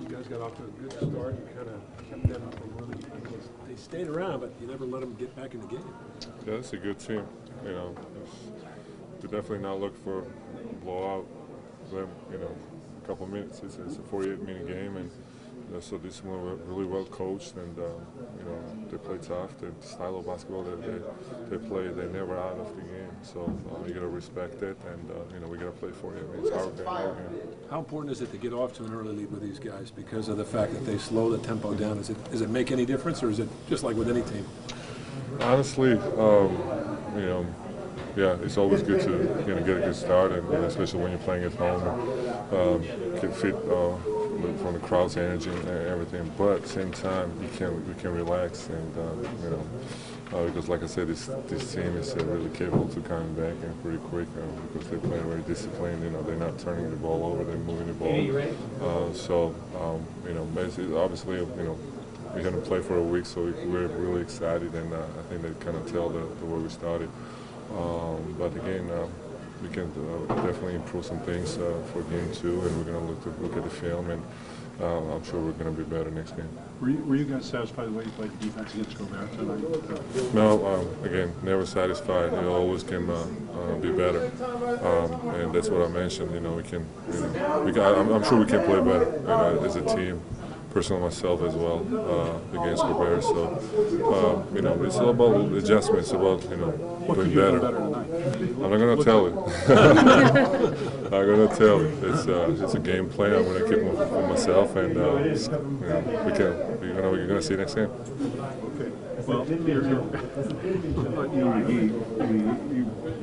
You guys got off to a good start. You kind of kept them from really. They stayed around, but you never let them get back in the game. Yeah, it's a good team. You know, we definitely not look for blowout. Them, you know, a couple minutes. It's a 48-minute game, and so this one were really well coached, and you know, they play tough. The style of basketball that they play, they're never out of the game. So you gotta respect it, and you know, we gotta play for it. I mean, it's our game. How important is it to get off to an early lead with these guys because of the fact that they slow the tempo down? Does it make any difference, or is it just like with any team? Honestly, you know, yeah, it's always good to get a good start, and especially when you're playing at home, get fit from the crowd's energy and everything. But at the same time, we can relax, and you know, because like I said, this team is really capable to coming back and pretty quick because they play very disciplined. You know, they're not turning the ball over; they're moving the ball. So you know, basically, obviously, you know. We hadn't played for a week, so we're really excited, and I think they kind of tell the way we started. But again, we can definitely improve some things for game 2, and we're going to look at the film, and I'm sure we're going to be better next game. Were you guys satisfied with the way you played defense against Gobert tonight? No, again, never satisfied. It always can be better, and that's what I mentioned. You know, we can. You know, I'm sure we can play better, you know, as a team. Personally, myself as well against Kerr. So you know, it's all about adjustments. About doing better. I'm not gonna tell it. I'm not gonna tell it. It's a game plan. I'm gonna keep it for myself, and you know, we're gonna see next game. Okay. Well, you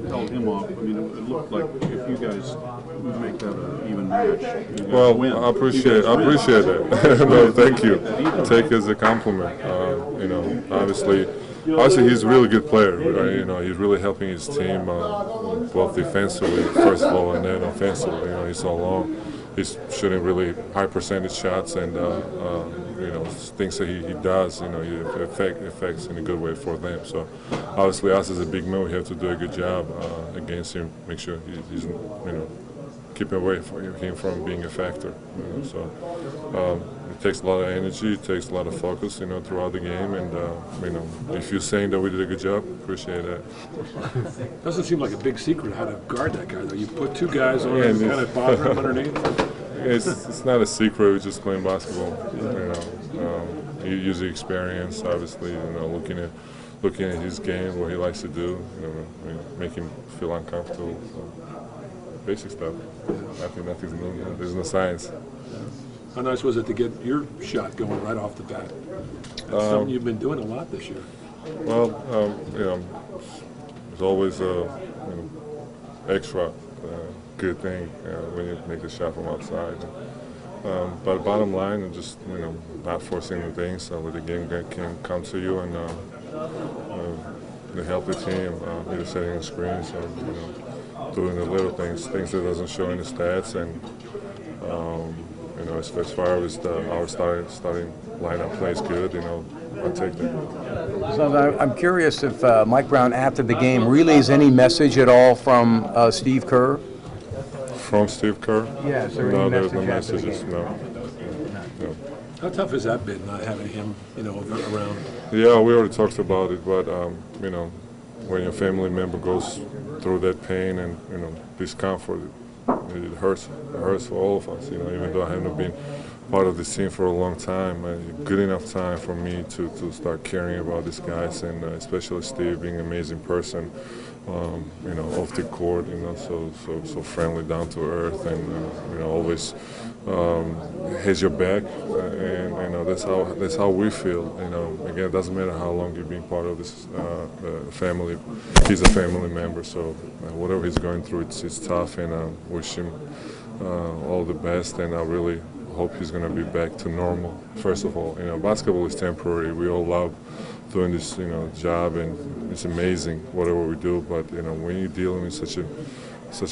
held him off. I mean, it looked like if you guys make that an even match, you guys win. I appreciate that. No, thank you. Take it as a compliment. You know, obviously, he's a really good player. Right? You know, he's really helping his team both defensively, first of all, and then offensively. You know, he's so long. He's shooting really high percentage shots, and you know, things that he does, you know, he affects in a good way for them. So obviously, us as a big man, we have to do a good job against him. Make sure he's you know, keep away from him from being a factor. You know? So it takes a lot of energy, it takes a lot of focus, you know, throughout the game. And you know, if you're saying that we did a good job, appreciate that. Doesn't seem like a big secret how to guard that guy, though. You put 2 guys on and kind of bother him underneath. It's not a secret. We just playing basketball. You know, you use the experience, obviously. You know, looking at his game, what he likes to do. You know, make him feel uncomfortable. So, basic stuff. Nothing's new. There's no science. How nice was it to get your shot going right off the bat? That's something you've been doing a lot this year. Well, you know, there's always a extra good thing when you make the shot from outside. But bottom line, and just not forcing the things so that the game can come to you and help the team. Either setting the screens or doing the little things that doesn't show in the stats, and as far as our starting lineup plays good, I'll take that. So I'm curious if Mike Brown, after the game, relays any message at all from Steve Kerr? From Steve Kerr? Yeah, is there no, any there's no message messages. No. How tough has that been, not having him, around? Yeah, we already talked about it, but when your family member goes through that pain and discomfort, it hurts for all of us. Even though I haven't been part of this team for a long time, good enough time for me to start caring about these guys, and especially Steve being an amazing person, off the court, so friendly, down to earth, and always has your back, and that's how we feel. Again, it doesn't matter how long you've been part of this family. He's a family member, so whatever he's going through, it's tough, and I wish him all the best, and I really hope he's going to be back to normal. First of all, basketball is temporary. We all love doing this, job, and it's amazing whatever we do. But when you're dealing with such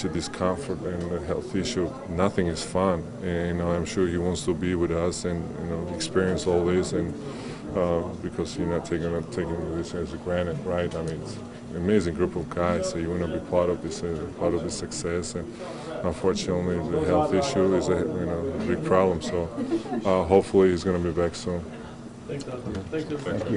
a discomfort and a health issue, nothing is fun. And I'm sure he wants to be with us and experience all this, and because you're not taking this as a granted, right? I mean, it's an amazing group of guys, so you want to be part of this success, and unfortunately, the health issue is a big problem. So hopefully he's going to be back soon. Thanks, Don. Thanks, everybody.